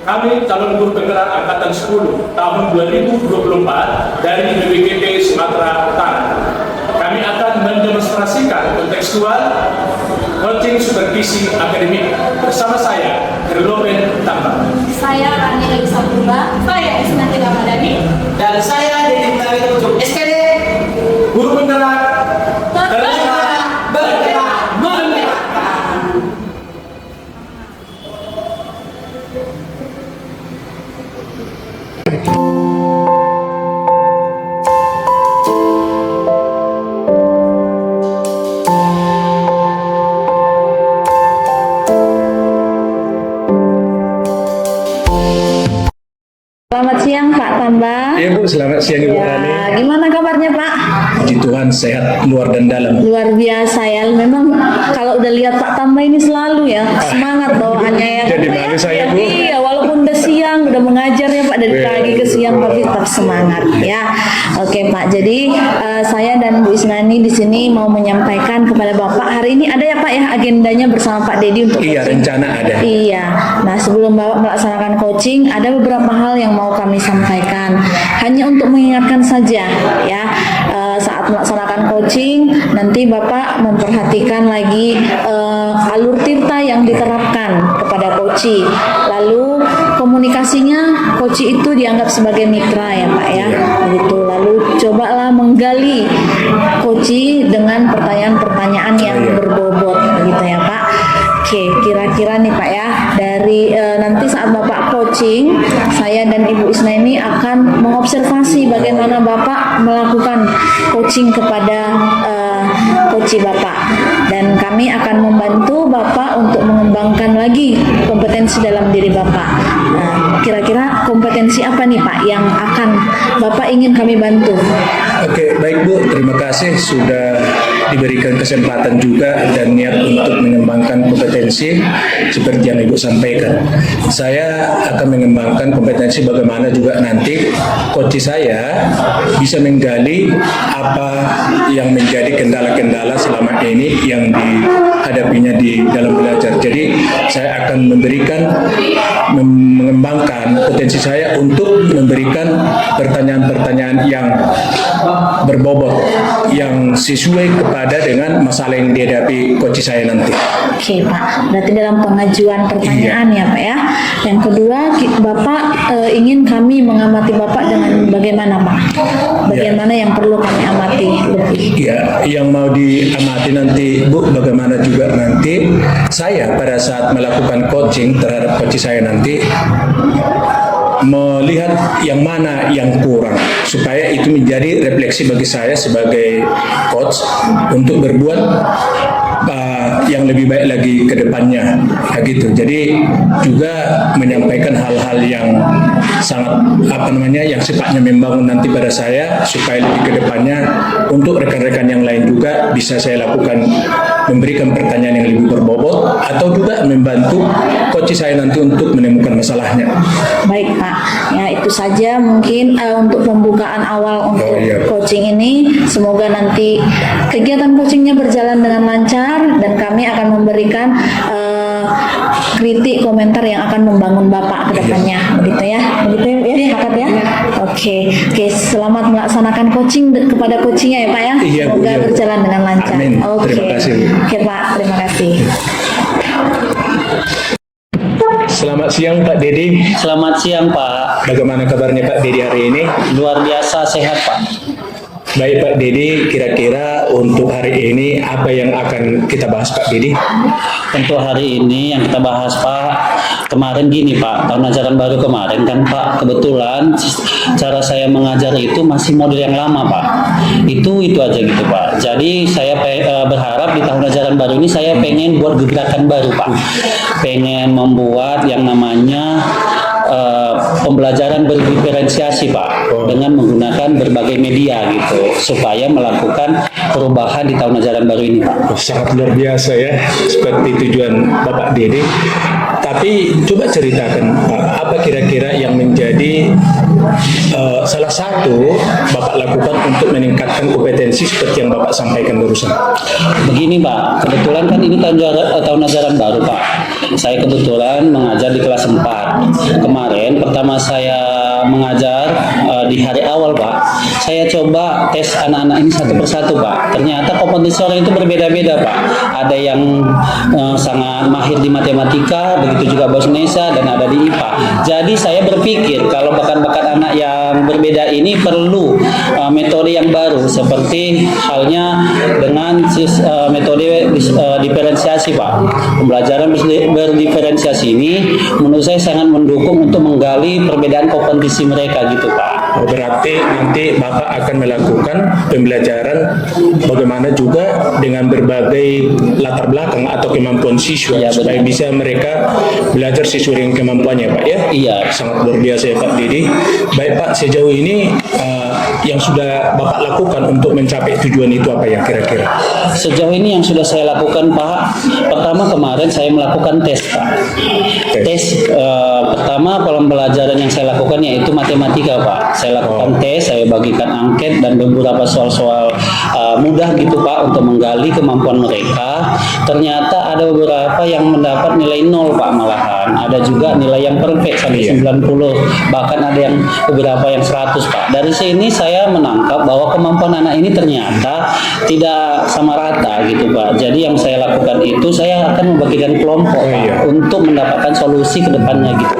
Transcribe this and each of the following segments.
Kami calon guru penggerak Angkatan 10 tahun 2024 dari BPKP Sumatera Utara. Kami akan mendemonstrasikan kontekstual coaching supervisi akademik bersama saya, Herloven Tambang. Saya Rani Lagi Sampurba. Saya Isnati Ramadhani. Dan saya Deddy Tawid Ujung SKD. Guru penggerak bergerak menggerakkan. Selamat siang Pak Tambah. Iya Bu, selamat siang Ibu Rani. Gimana kabarnya Pak? Puji Tuhan sehat luar dan dalam. Luar biasa ya. Memang kalau udah lihat Pak Tambah ini selalu ya semangat bawaannya ya. Jadi malu saya Bu. Iya, walaupun udah siang, udah mengajar ya Pak dari pagi ke siang tapi tetap semangat ya. Oke Pak. Jadi saya dan Bu Isnani di sini mau menyampaikan kepada Bapak hari ini ada ya Pak ya agendanya bersama Pak Dedi untuk Iya, coaching. rencana ada. Iya. Nah, sebelum Bapak melaksanakan coaching, ada beberapa hal yang mau kami sampaikan. Hanya untuk mengingatkan saja ya, saat melaksanakan coaching, nanti Bapak memperhatikan lagi alur tirta yang diterapkan kepada coachee. Lalu komunikasinya coachee itu dianggap sebagai mitra ya Pak ya. Begitu. Lalu cobalah menggali coachee dengan pertanyaan-pertanyaan yang berbobot begitu ya Pak. Oke, kira-kira nih Pak ya, dari nanti saat Bapak coaching, saya dan Ibu Isna ini akan mengobservasi bagaimana Bapak melakukan coaching kepada coachee Bapak. Dan kami akan membantu Bapak untuk mengembangkan lagi kompetensi dalam diri Bapak. Nah, kira-kira kompetensi apa nih Pak yang akan Bapak ingin kami bantu? Oke, baik Bu, terima kasih sudah diberikan kesempatan juga dan niat untuk mengembangkan kompetensi seperti yang Ibu sampaikan. Saya akan mengembangkan kompetensi bagaimana juga nanti coach saya bisa menggali apa yang menjadi kendala-kendala selama ini yang dihadapinya di dalam belajar. Jadi saya akan mengembangkan potensi saya untuk memberikan pertanyaan-pertanyaan yang berbobot yang sesuai kepada dengan masalah yang dihadapi coach saya nanti. Oke Pak, berarti dalam pengajuan pertanyaan ya Pak ya. Yang kedua, Bapak ingin kami mengamati Bapak dengan bagaimana Pak? Bagaimana yang perlu kami amati lebih? Ya, yang mau diamati nanti Bu, bagaimana juga nanti saya pada saat melakukan coaching terhadap coach saya nanti melihat yang mana yang kurang supaya itu menjadi refleksi bagi saya sebagai coach untuk berbuat yang lebih baik lagi ke depannya gitu. Jadi juga menyampaikan hal-hal yang sangat yang sifatnya membangun nanti pada saya supaya lebih ke depannya untuk rekan-rekan yang lain juga bisa saya lakukan memberikan pertanyaan yang lebih berbobot atau juga membantu coach saya nanti untuk menemukan masalahnya. Baik Pak, ya itu saja mungkin untuk pembukaan awal untuk coaching ini. Semoga nanti kegiatan coachingnya berjalan dengan lancar dan kami akan memberikan kritik komentar yang akan membangun Bapak ke depannya. Begitu ya sepakat ya? Oke, selamat melaksanakan coaching kepada coachingnya ya Pak ya. Semoga berjalan dengan lancar. Amin. Oke. Terima kasih. Oke Pak, terima kasih. Selamat siang Pak Dedi. Selamat siang Pak. Bagaimana kabarnya Pak Dedi hari ini? Luar biasa sehat Pak. Baik Pak Dedi, kira-kira untuk hari ini apa yang akan kita bahas Pak Dedi? Untuk hari ini yang kita bahas Pak, kemarin gini Pak, tahun ajaran baru kemarin kan Pak, kebetulan cara saya mengajar itu masih model yang lama Pak. Itu aja gitu Pak. Jadi saya berharap di tahun ajaran baru ini saya pengen buat gebrakan baru Pak. Pengen membuat yang namanya pembelajaran berdiferensiasi Pak, dengan menggunakan berbagai media gitu supaya melakukan perubahan di tahun ajaran baru ini Pak. Sangat luar biasa ya, seperti tujuan Bapak Dede. Tapi coba ceritakan Pak, apa kira-kira yang menjadi salah satu Bapak lakukan untuk meningkatkan kompetensi seperti yang Bapak sampaikan barusan? Begini Pak, kebetulan kan ini tahun ajaran baru Pak. Saya kebetulan mengajar di kelas 4. Kemarin pertama saya mengajar di hari awal Pak, saya coba tes anak-anak ini satu persatu Pak. Ternyata kompetensi orang itu berbeda-beda Pak. Ada yang sangat mahir di matematika, begitu juga bahasa Indonesia, dan ada di IPA. Jadi saya berpikir kalau bakat-bakat anak yang berbeda ini perlu metode yang baru, seperti halnya dengan metode diferensiasi Pak. Pembelajaran berdiferensiasi ini menurut saya sangat mendukung untuk menggali perbedaan kompetensi mereka gitu Pak. Berarti nanti Bapak akan melakukan pembelajaran bagaimana juga dengan berbagai latar belakang atau kemampuan siswa, Ya, supaya benar. bisa mereka belajar sesuai dengan kemampuannya Pak ya? Iya. Sangat luar biasa ya Pak Didi. Baik Pak, sejauh ini yang sudah Bapak lakukan untuk mencapai tujuan itu apa ya kira-kira? Sejauh ini yang sudah saya lakukan Pak, pertama kemarin saya melakukan tes Pak. Tes pertama pembelajaran yang saya lakukan yaitu matematika Pak. Saya lakukan tes, saya bagikan angket dan beberapa soal-soal mudah gitu Pak untuk menggali kemampuan mereka. Ternyata ada beberapa yang mendapat nilai 0 Pak malahan. Ada juga nilai yang perfect sampai 90. Bahkan ada yang beberapa yang 100 Pak. Dari sini saya menangkap bahwa kemampuan anak ini ternyata tidak sama rata gitu Pak. Jadi yang saya lakukan itu saya akan membagikan kelompok Pak, untuk mendapatkan solusi ke depannya gitu.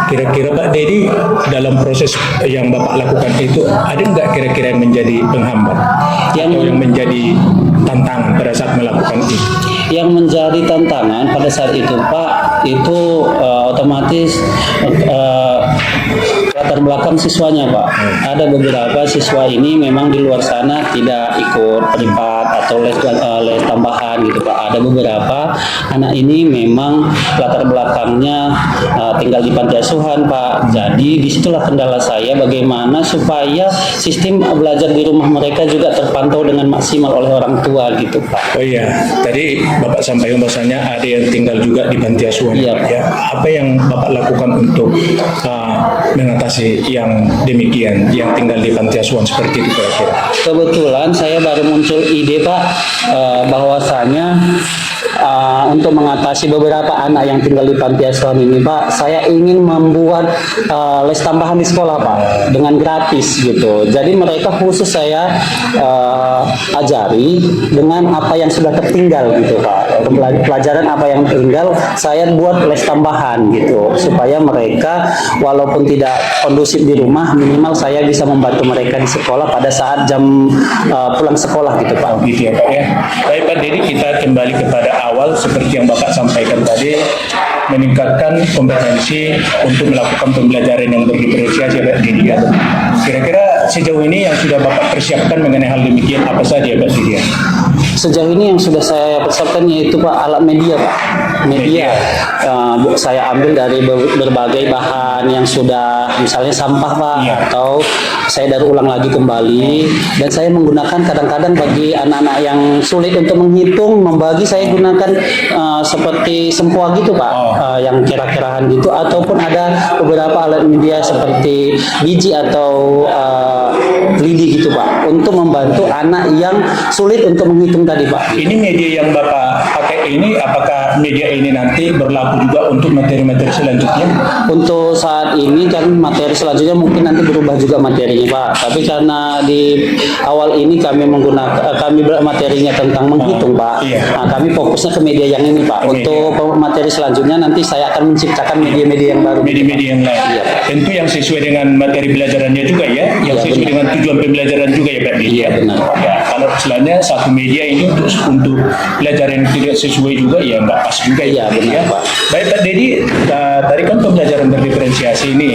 Kira-kira Pak Dedi, dalam proses yang Bapak lakukan itu ada nggak kira-kira yang menjadi penghambat atau yang menjadi tantangan pada saat melakukan itu? Yang menjadi tantangan pada saat itu Pak, itu otomatis latar belakang siswanya Pak. Ada beberapa siswa ini memang di luar sana tidak ikut privat atau les tambahan gitu Pak. Ada beberapa anak ini memang latar belakangnya tinggal di panti asuhan Pak. Jadi disitulah kendala saya, bagaimana supaya sistem belajar di rumah mereka juga terpantau dengan maksimal oleh orang tua gitu Pak. Oh iya, tadi Bapak sampaikan bahwasanya ada yang tinggal juga di panti asuhan. Iya, Pak. Ya, apa yang Bapak lakukan untuk mengatasi yang demikian, yang tinggal di panti asuhan seperti itu kira-kira? Kebetulan saya baru muncul ide Pak, bahwasanya untuk mengatasi beberapa anak yang tinggal di panti asuhan ini Pak, saya ingin membuat les tambahan di sekolah Pak dengan gratis gitu. Jadi mereka khusus saya ajari dengan apa yang sudah tertinggal gitu Pak. Pelajaran apa yang tertinggal saya buat les tambahan gitu, supaya mereka walaupun tidak kondusif di rumah, minimal saya bisa membantu mereka di sekolah pada saat jam pulang sekolah gitu Pak. Gitu ya Pak ya. Baik Pak Dedi, kita kembali kepada awal seperti yang Bapak sampaikan tadi, meningkatkan kompetensi untuk melakukan pembelajaran yang berdiferensiasi Pak Dedi ya. Kira-kira sejauh ini yang sudah Bapak persiapkan mengenai hal demikian apa saja Pak Dedi? Sejauh ini yang sudah saya persiapkan yaitu Pak alat media Pak. Media saya ambil dari berbagai bahan yang sudah misalnya sampah Pak, atau saya daur ulang lagi kembali, dan saya menggunakan kadang-kadang bagi anak-anak yang sulit untuk menghitung, membagi saya gunakan seperti sempoa gitu Pak, yang kira-kiraan gitu, ataupun ada beberapa alat media seperti biji atau lidi gitu Pak, untuk membantu anak yang sulit untuk menghitung tadi Pak. Ini media yang Bapak pakai ini, apakah media ini nanti berlaku juga untuk materi-materi selanjutnya? Untuk saat ini kan materi selanjutnya mungkin nanti berubah juga materinya Pak. Tapi karena di awal ini kami materinya tentang menghitung Pak. Nah, kami fokusnya ke media yang ini Pak. Untuk materi selanjutnya nanti saya akan menciptakan media-media yang baru. Media-media yang lain. Iya. Tentu yang sesuai dengan materi pelajarannya juga ya, yang sesuai dengan tujuan pembelajaran juga ya Pak Dedi. Iya benar. Ya, kalau istilahnya satu media ini untuk pelajaran yang tidak sesuai juga ya nggak pas juga Iya, Pak Dedi, benar, ya. Pak. Baik Pak Dedi, tadi kan pembelajaran berdiferensiasi ini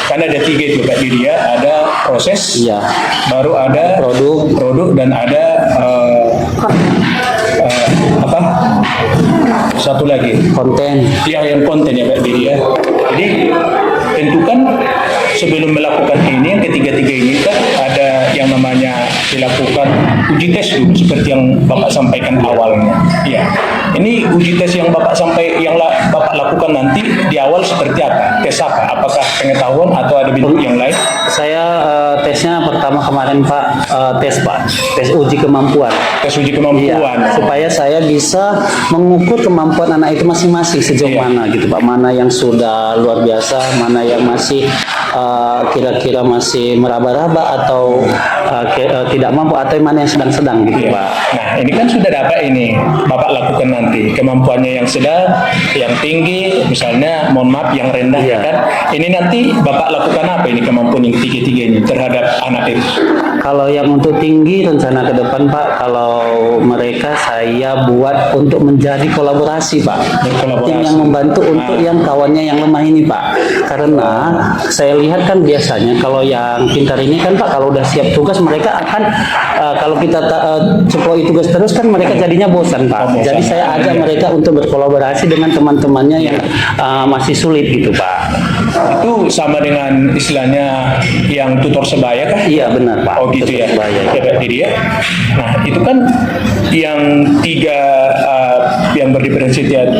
kan ada 3 itu Pak Dedi ya, ada proses, Iya. baru ada produk dan ada apa? Satu lagi. Konten. Ya, yang konten ya Pak Dedi ya. Jadi tentukan sebelum melakukan ini, yang ketiga-tiga ini kan ada yang namanya dilakukan uji tes dulu seperti yang Bapak sampaikan awalnya. Iya. Ini uji tes yang Bapak Bapak lakukan nanti di awal seperti apa? Tes apa? Apakah pengetahuan atau ada bentuk yang lain? Saya tesnya pertama kemarin Pak, tes uji kemampuan. Tes uji Iya, kemampuan. supaya saya bisa mengukur kemampuan anak itu masing-masing sejauh Iya. mana gitu Pak. Mana yang sudah luar biasa, mana yang masih kira-kira masih meraba-raba atau tidak mampu, atau mana yang sedang-sedang gitu Iya. Pak. Nah, ini kan sudah dapat ini Bapak lakukan nanti kemampuannya yang sedang, yang tinggi, misalnya mohon maaf yang rendah Iya. ya kan. Ini nanti Bapak lakukan apa ini kemampuan yang tiga-tiga ini terhadap anak itu? Kalau yang untuk tinggi rencana ke depan Pak, kalau mereka saya buat untuk menjadi kolaborasi Pak. Berkolaborasi. Tim yang membantu untuk yang kawannya yang lemah ini Pak. Karena saya lihat kan biasanya kalau yang pintar ini kan Pak, kalau udah siap tugas mereka akan kalau kita ceplok tugas terus kan mereka jadinya bosan Pak. Bosan. Jadi saya ajak mereka untuk berkolaborasi dengan teman-temannya yang masih sulit gitu Pak. Itu sama dengan istilahnya yang tutor sebaya kah? Iya benar Pak. Oh gitu ya. Sebaya. Ya Pak Didi ya. Nah itu kan yang tiga yang berdiferensiasi.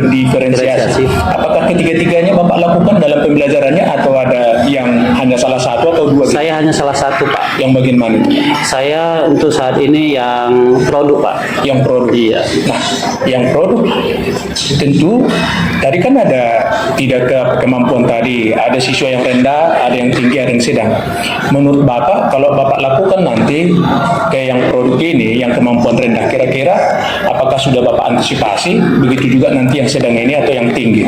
Diferensiasi. Apakah ketiga-tiganya Bapak lakukan dalam pembelajarannya atau ada yang hanya salah satu atau dua? Gitu? Saya hanya salah satu Pak. Yang bagian mana? Saya untuk saat ini yang produk Pak. Yang produk. Iya. Nah, yang produk tentu tadi kan ada tidak ke kemampuan tadi, ada siswa yang rendah, ada yang tinggi, ada yang sedang. Menurut Bapak, kalau Bapak lakukan nanti kayak yang produk ini, yang kemampuan rendah, kira-kira apakah sudah Bapak antisipasi? Begitu juga nanti yang sedang ini atau yang tinggi?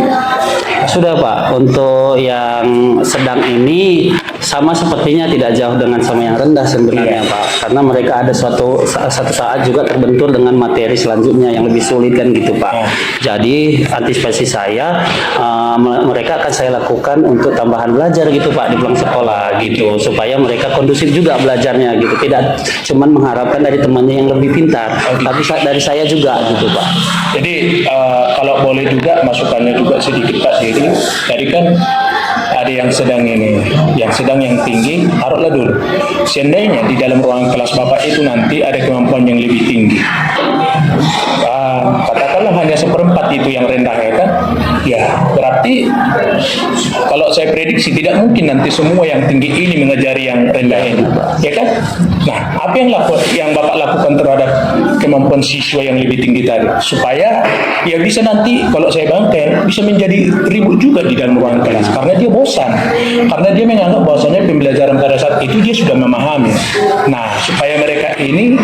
Sudah Pak, untuk yang sedang ini sama sepertinya tidak jauh dengan sama yang rendah sebenarnya Iya. Pak. Karena mereka ada satu saat juga terbentur dengan materi selanjutnya yang lebih sulit kan gitu Pak. Oh. Jadi antisipasi saya mereka akan saya lakukan untuk tambahan belajar gitu Pak di pulang sekolah gitu, supaya mereka kondusif juga belajarnya gitu. Tidak cuman mengharapkan dari temannya yang lebih pintar, tapi dari saya juga gitu Pak. Jadi kalau boleh juga masukannya juga sedikit Pak Dedi. Tadi kan ada yang sedang ini, yang sedang yang tinggi, taruhlah dulu. Seandainya di dalam ruangan kelas Bapak itu nanti ada kemampuan yang lebih tinggi. Katakanlah hanya seperempat itu yang rendah ya kan? Ya berarti kalau saya prediksi tidak mungkin nanti semua yang tinggi ini mengajari yang rendah ini, ya kan? Nah, apa yang Bapak lakukan terhadap kemampuan siswa yang lebih tinggi tadi supaya ya bisa nanti kalau saya bangkai bisa menjadi ribut juga di dalam ruangan kelas karena dia bosan, karena dia menganggap bahwasanya pembelajaran pada saat itu dia sudah memahami. Nah, supaya mereka ini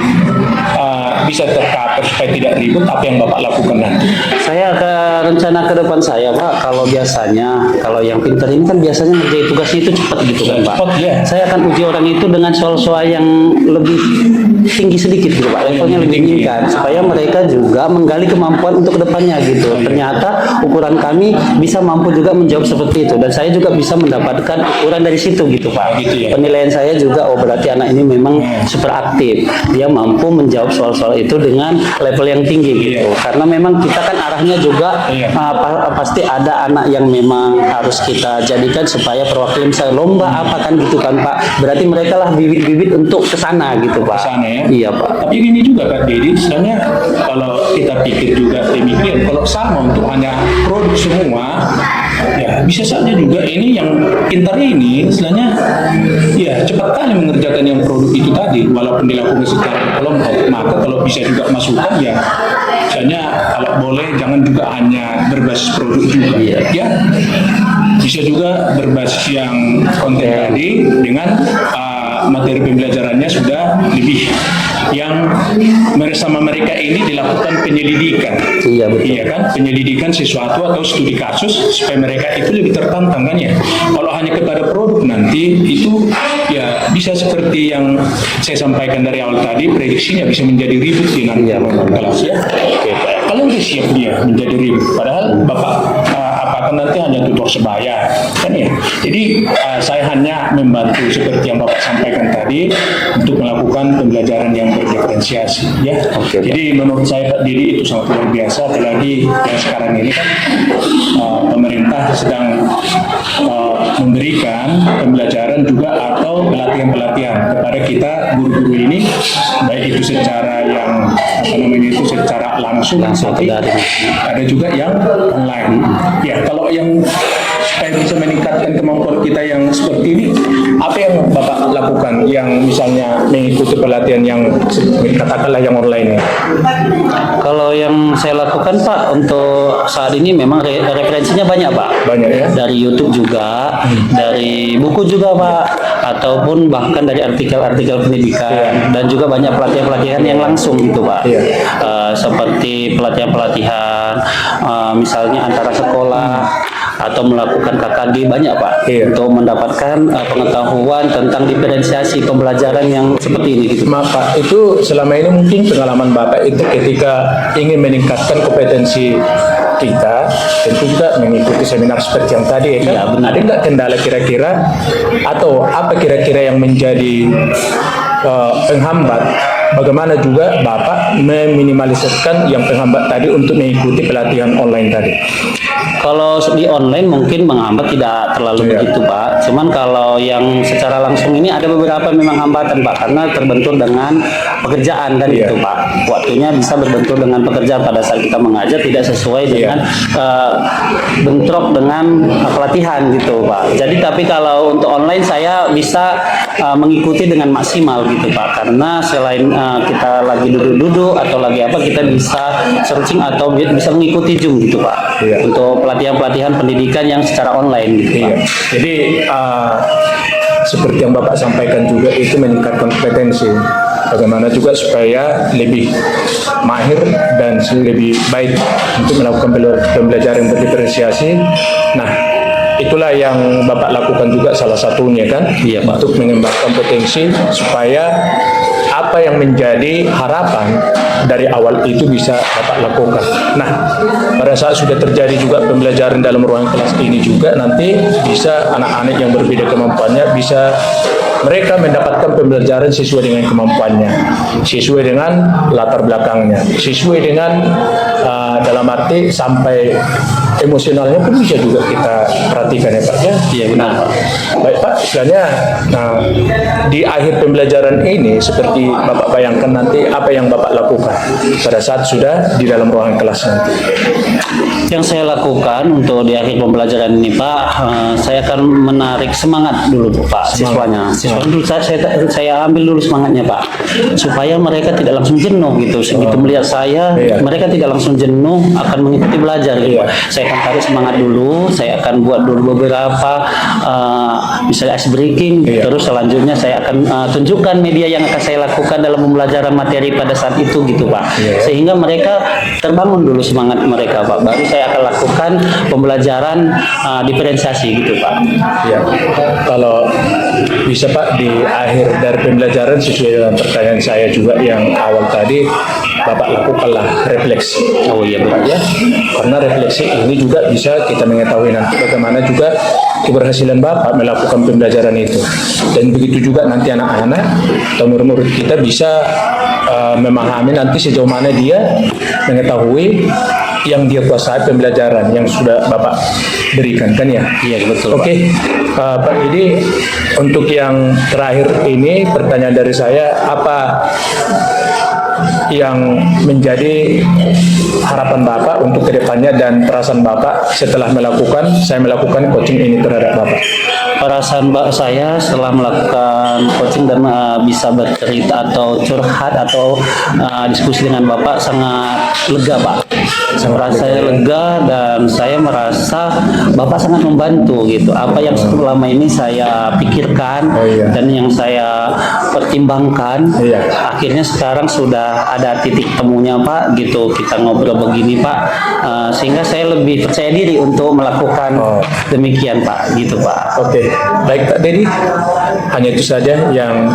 bisa tercover supaya tidak ribut, apa yang Bapak lakukan nanti? Saya rencana ke depan saya Pak, kalau biasanya kalau yang pintar ini kan biasanya ngerjain tugasnya itu cepat gitu kan Pak. Cepat, ya. Saya akan uji orang itu dengan soal-soal yang lebih tinggi sedikit gitu Pak, levelnya lebih tinggi kan, supaya mereka juga menggali kemampuan untuk kedepannya gitu. Ternyata ukuran kami bisa mampu juga menjawab seperti itu, dan saya juga bisa mendapatkan ukuran dari situ gitu Pak. Gitu ya. Penilaian saya juga, oh berarti anak ini memang super aktif, dia mampu menjawab soal-soal itu dengan level yang tinggi gitu. Iya. Karena memang kita kan arahnya juga Iya. pasti ada anak yang memang harus kita jadikan supaya perwakilan misalnya lomba apa kan gitu kan Pak. Berarti mereka lah bibit-bibit untuk kesana gitu Pak. Kesana ya. Iya Pak. Tapi gini juga Kak Dedi, sebenarnya kalau kita pikir juga demikian, kalau sama untuk hanya produk semua, ya bisa saja juga ini yang pintar ini, istilahnya ya cepat kali mengerjakan yang produk itu tadi, walaupun dilakukan secara kelompok. Maka kalau bisa juga masukan ya, misalnya kalau boleh jangan juga hanya berbasis produk juga, Iya. ya bisa juga berbasis yang konten tadi dengan materi pembelajarannya sudah lebih yang bersama mereka ini dilakukan penyelidikan. Iya, betul. Iya kan, penyelidikan sesuatu atau studi kasus supaya mereka itu lebih tertantang kan ya. Kalau hanya kepada produk nanti itu ya bisa seperti yang saya sampaikan dari awal tadi, prediksinya bisa menjadi ribut di nanti Iya, betul. kelas ya. Oke, kalau udah siap dia menjadi ribut, padahal Bapak apa akan lakukan nanti hanya tutor sebaya, kan ya. Jadi saya hanya membantu seperti yang Bapak sampaikan tadi untuk melakukan pembelajaran yang berdiferensiasi, ya. Oke, Pak. Jadi menurut saya Pak Didi itu sangat luar biasa, apalagi yang sekarang ini kan pemerintah sedang memberikan pembelajaran juga atau pelatihan-pelatihan kepada kita guru-guru ini, baik itu secara yang secara langsung tapi ada juga yang online. Ya, kalau yang supaya bisa meningkatkan kemampuan kita yang seperti ini, apa yang Bapak lakukan yang misalnya mengikuti pelatihan yang katakanlah yang online ini? Kalau yang saya lakukan Pak untuk saat ini memang referensinya banyak Pak. Banyak ya? Dari YouTube juga, dari buku juga Pak, ataupun bahkan dari artikel-artikel pendidikan, dan juga banyak pelatihan-pelatihan yang langsung gitu Pak. Seperti pelatihan-pelatihan misalnya antara sekolah atau melakukan KKD banyak Pak, untuk mendapatkan pengetahuan tentang diferensiasi pembelajaran yang seperti ini gitu. Maaf Pak, itu selama ini mungkin pengalaman Bapak itu ketika ingin meningkatkan kompetensi kita, tentu juga mengikuti seminar seperti yang tadi ya kan? Iya, benar. Ada nggak kendala kira-kira atau apa kira-kira yang menjadi penghambat? Bagaimana juga Bapak meminimalisirkan yang penghambat tadi untuk mengikuti pelatihan online tadi? Kalau di online mungkin menghambat tidak terlalu begitu Pak. Cuman kalau yang secara langsung ini ada beberapa memang hambatan Pak, karena terbentur dengan pekerjaan kan gitu Pak. Waktunya bisa berbentur dengan pekerjaan pada saat kita mengajar tidak sesuai dengan bentrok dengan pelatihan gitu Pak. Jadi tapi kalau untuk online saya bisa mengikuti dengan maksimal gitu Pak, karena selain kita lagi duduk-duduk atau lagi apa, kita bisa searching atau bisa mengikuti Zoom gitu Pak, untuk pelatihan-pelatihan pendidikan yang secara online gitu Pak. Jadi seperti yang Bapak sampaikan juga itu meningkatkan kompetensi. Bagaimana juga supaya lebih mahir dan lebih baik untuk melakukan pembelajaran yang berdiferensiasi. Nah, itulah yang Bapak lakukan juga salah satunya kan, untuk mengembangkan potensi supaya apa yang menjadi harapan dari awal itu bisa Bapak lakukan. Nah, pada saat sudah terjadi juga pembelajaran dalam ruang kelas ini juga, nanti bisa anak-anak yang berbeda kemampuannya bisa mereka mendapatkan pembelajaran sesuai dengan kemampuannya, sesuai dengan latar belakangnya, sesuai dengan dalam arti sampai emosionalnya pun bisa juga kita perhatikan ya Pak ya. Iya benar Pak. Baik Pak, istilahnya di akhir pembelajaran ini seperti Bapak bayangkan nanti apa yang Bapak lakukan pada saat sudah di dalam ruangan kelas nanti. Yang saya lakukan untuk di akhir pembelajaran ini Pak, saya akan menarik semangat dulu Pak siswanya. Siswanya dulu saya ambil dulu semangatnya Pak, supaya mereka tidak langsung jenuh gitu. Segitu melihat saya, mereka tidak langsung jenuh akan mengikuti belajar gitu Pak. Saya akan tarik semangat dulu, saya akan buat dulu beberapa misalnya ice breaking, terus selanjutnya saya akan tunjukkan media yang akan saya lakukan dalam pembelajaran materi pada saat itu gitu Pak, sehingga mereka terbangun dulu semangat mereka Pak, baru saya akan lakukan pembelajaran diferensiasi gitu Pak. Ya, kalau bisa Pak di akhir dari pembelajaran sesuai dengan pertanyaan saya juga yang awal tadi, Bapak lakukanlah refleksi. Oh iya Pak ya, karena refleksi ini juga bisa kita mengetahui nanti bagaimana juga keberhasilan Bapak melakukan pembelajaran itu, dan begitu juga nanti anak-anak atau murid-murid kita bisa memahami nanti sejauh mana dia mengetahui yang dia kuasai pembelajaran yang sudah Bapak berikan kan ya. Iya betul. Oke, Pak Didi, untuk yang terakhir ini pertanyaan dari saya, apa yang menjadi harapan Bapak untuk kedepannya dan perasaan Bapak setelah saya melakukan coaching ini terhadap Bapak? Perasaan saya setelah melakukan coaching dan bisa bercerita atau curhat atau diskusi dengan Bapak sangat lega Pak. Merasa lega dan saya merasa Bapak sangat membantu gitu. Apa yang selama ini saya pikirkan dan yang saya pertimbangkan, akhirnya sekarang sudah ada titik temunya Pak gitu. Kita ngobrol begini Pak, sehingga saya lebih percaya diri untuk melakukan demikian Pak gitu Pak. Oke, baik Pak Dedi, hanya itu saja yang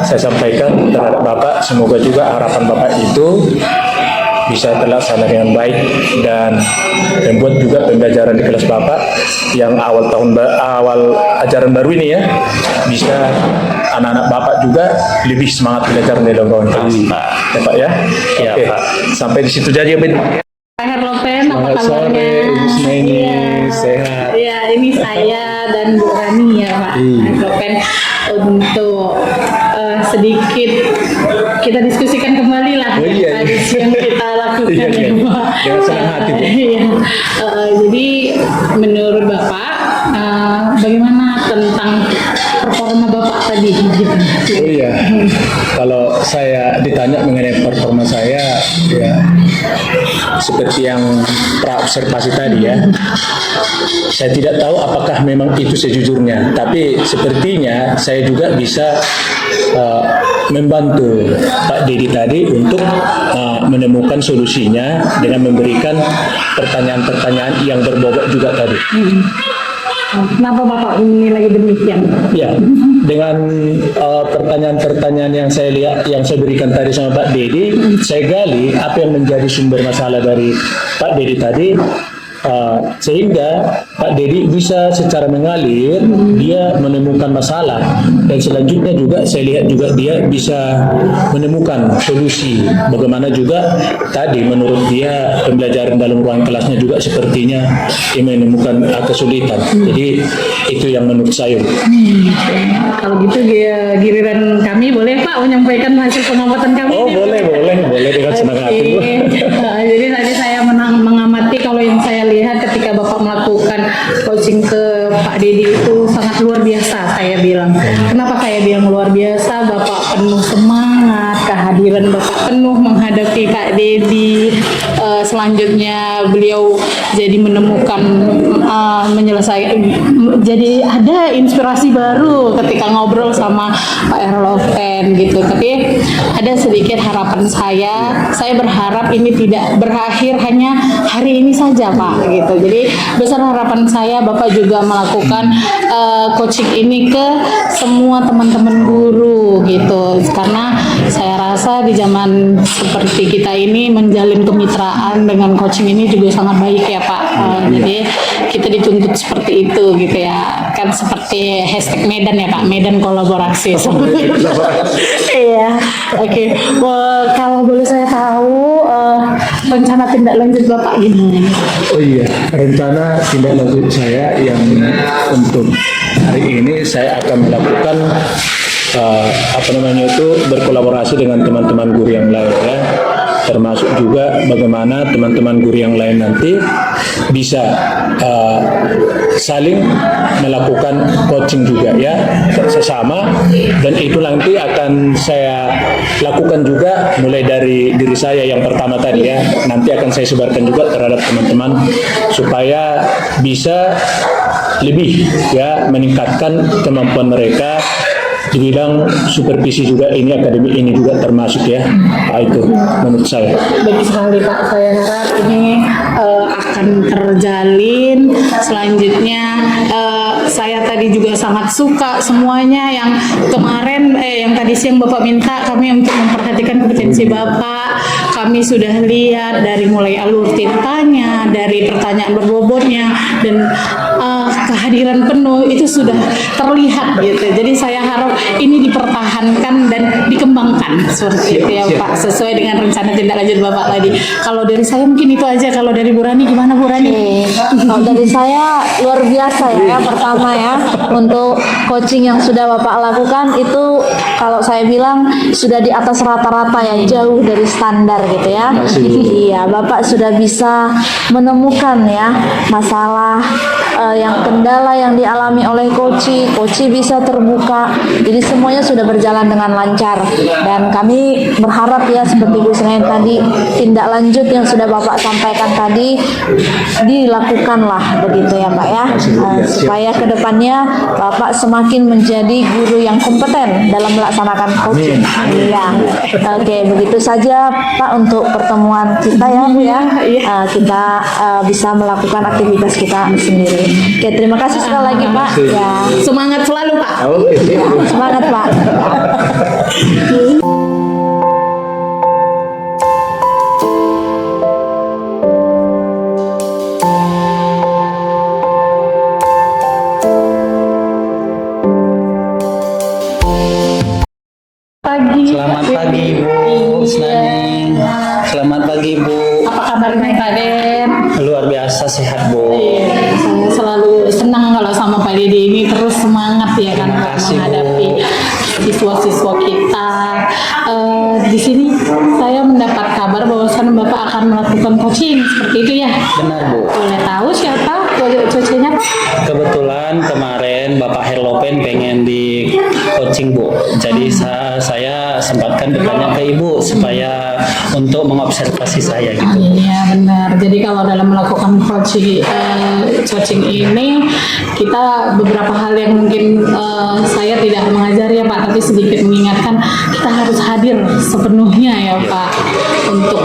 saya sampaikan terhadap Bapak. Semoga juga harapan Bapak itu bisa terlaksana dengan baik dan membuat juga pembelajaran di kelas Bapak yang awal ajaran baru ini ya bisa anak-anak Bapak juga lebih semangat belajar dalam ruangan kelas. Amin, Pak. Ya Pak ya. Ya, Oke. Pak. Sampai di situ saja Ben. Pak Herlopen, apa Selamat sore, kabarnya? Ibu Snaini. Iya. Sehat. Iya, ini saya dan Bu Rani ya Pak Herlopen untuk sedikit kita diskusikan kembali lah Oh, iya, tadi iya. yang kita lakukan Iya, iya. ya Pak. Dengan senang hati, Bu. Iya. Jadi menurut Bapak bagaimana tentang performa Bapak tadi gitu? Oh iya, kalau saya ditanya mengenai performa saya, ya seperti yang praobservasi tadi ya, saya tidak tahu apakah memang itu sejujurnya, tapi sepertinya saya juga bisa membantu Pak Dedi tadi untuk menemukan solusinya dengan memberikan pertanyaan-pertanyaan yang berbobot juga tadi. Kenapa Bapak menilai demikian? Ya, dengan pertanyaan-pertanyaan yang saya lihat, yang saya berikan tadi sama Pak Dedi, saya gali apa yang menjadi sumber masalah dari Pak Dedi tadi, sehingga Pak Dedi bisa secara mengalir dia menemukan masalah, dan selanjutnya juga saya lihat juga dia bisa menemukan solusi. Bagaimana juga tadi menurut dia pembelajaran dalam ruang kelasnya juga sepertinya dia menemukan kesulitan. Jadi itu yang menurut saya. Kalau gitu giliran kami boleh Pak menyampaikan hasil pengamatan kami. Oh ini, boleh dengan senang hati, Bu. Jadi tadi saya mengamati kalau yang saya lihat ketika Bapak melakukan coaching ke Pak Dedi itu sangat luar biasa saya bilang. Kenapa saya bilang luar biasa? Bapak penuh semangat, kehadiran Bapak penuh menghadapi Pak Dedi. Selanjutnya beliau jadi menemukan menyelesaikan, jadi ada inspirasi baru ketika ngobrol sama Pak Herlopen gitu. Tapi ada sedikit harapan saya berharap ini tidak berakhir hanya hari ini saja Pak gitu. Jadi besar harapan saya Bapak juga melakukan coaching ini ke semua teman-teman guru gitu, karena saya rasa di zaman seperti kita ini menjalin kemitraan dengan coaching ini juga sangat baik ya Pak. Jadi kita dituntut seperti itu gitu ya, kan seperti hashtag Medan ya Pak, Medan kolaborasi. Iya, oke. Kalau boleh saya tahu rencana tindak lanjut Bapak gimana? Oh iya, rencana tindak lanjut saya yang untuk hari ini saya akan melakukan berkolaborasi dengan teman-teman guru yang lain ya, termasuk juga bagaimana teman-teman guru yang lain nanti bisa saling melakukan coaching juga ya sesama, dan itu nanti akan saya lakukan juga mulai dari diri saya yang pertama tadi ya, nanti akan saya sebarkan juga terhadap teman-teman supaya bisa lebih ya meningkatkan kemampuan mereka di bidang supervisi juga, ini akademi ini juga termasuk ya. Itu menurut saya. Baik sekali Pak, saya harap ini akan terjalin. Selanjutnya saya tadi juga sangat suka semuanya yang kemarin yang tadi siang Bapak minta kami untuk memperhatikan kompetensi Bapak. Kami sudah lihat dari mulai alur tintanya, dari pertanyaan berbobotnya, dan kehadiran penuh itu sudah terlihat gitu. Jadi saya harap ini dipertahankan dan dikembangkan seperti itu ya Pak, sesuai dengan rencana tindak lanjut Bapak tadi. Kalau dari saya mungkin itu aja. Kalau dari Bu Rani gimana Bu Rani? Kalau dari saya luar biasa ya. Pertama ya, untuk coaching yang sudah Bapak lakukan itu kalau saya bilang sudah di atas rata-rata yang jauh dari standar gitu ya. Iya, Bapak sudah bisa menemukan ya masalah yang kendala yang dialami oleh Koci bisa terbuka. Jadi semuanya sudah berjalan dengan lancar, dan kami berharap ya seperti Bu Senen tadi, tindak lanjut yang sudah Bapak sampaikan tadi dilakukanlah begitu ya Pak ya, supaya kedepannya Bapak semakin menjadi guru yang kompeten dalam melaksanakan coaching. Iya, oke, begitu saja Pak untuk pertemuan kita ya Bu ya. Kita bisa melakukan aktivitas kita sendiri. Oke, terima kasih sekali lagi Pak. Ya, Semangat selalu Pak. semangat Pak. pagi Bu. Apa kabarnya Pak Den? Luar biasa sehat Bu. Iya, saya selalu senang kalau sama Pak Dede ini terus semangat ya kan Terima Pak, kasih, Bu. menghadapi siswa-siswa kita. Di sini saya mendapat kabar bahwasan Bapak akan melakukan coaching seperti itu ya. Benar Bu. Boleh tahu siapa coachnya Pak? Kebetulan kemarin Bapak Herlopen pengen di coaching Bu. Jadi saya sempatkan bertanya ke Ibu supaya untuk mengobservasi saya gitu. Iya benar. Jadi kalau dalam melakukan coaching ini kita beberapa hal yang mungkin saya tidak mengajari ya Pak, tapi sedikit mengingatkan kita harus hadir sepenuhnya ya Pak untuk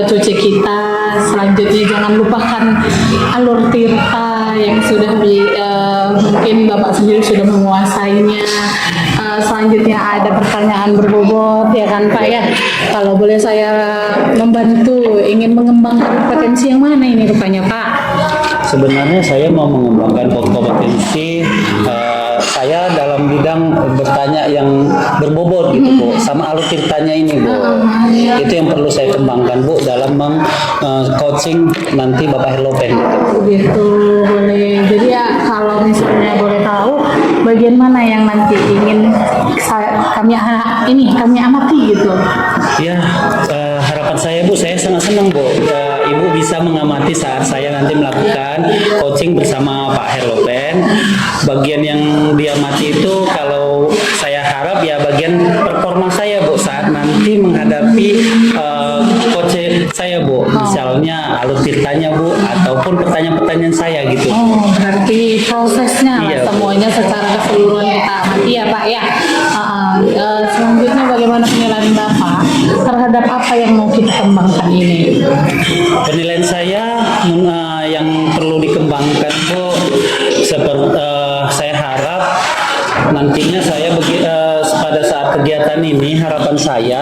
coaching kita. Selanjutnya jangan lupakan alur tirta yang sudah mungkin Bapak sendiri sudah menguasainya. Selanjutnya ada pertanyaan berbobot ya kan Pak ya. Kalau boleh saya membantu ingin mengembangkan potensi yang mana ini rupanya Pak? Sebenarnya saya mau mengembangkan kompetensi saya dalam bidang bertanya yang berbobot gitu Bu, sama alur tirtanya ini Bu. Itu yang perlu saya kembangkan Bu dalam coaching nanti Bapak Herlopen gitu. Begitu boleh. Jadi ya kalau misalnya boleh tahu bagian mana yang nanti ingin kami amati gitu. Ya, harapan saya Bu, saya sangat senang Bu. Ibu bisa mengamati saat saya nanti melakukan coaching bersama Pak Herlopen. Bagian yang diamati itu kalau saya harap ya bagian performa saya Bu saat nanti menghadapi coach saya Bu. Misalnya alur tirtanya Bu ataupun pertanyaan-pertanyaan saya gitu. Oh, berarti prosesnya lah Iya, Bu. semuanya secara keseluruhan kita amati ya Pak ya. Selanjutnya bagaimana penilaian Bapak terhadap apa yang mau kita kembangkan ini? Penilaian saya yang perlu dikembangkan Bu, saya harap nantinya saya pada saat kegiatan ini harapan saya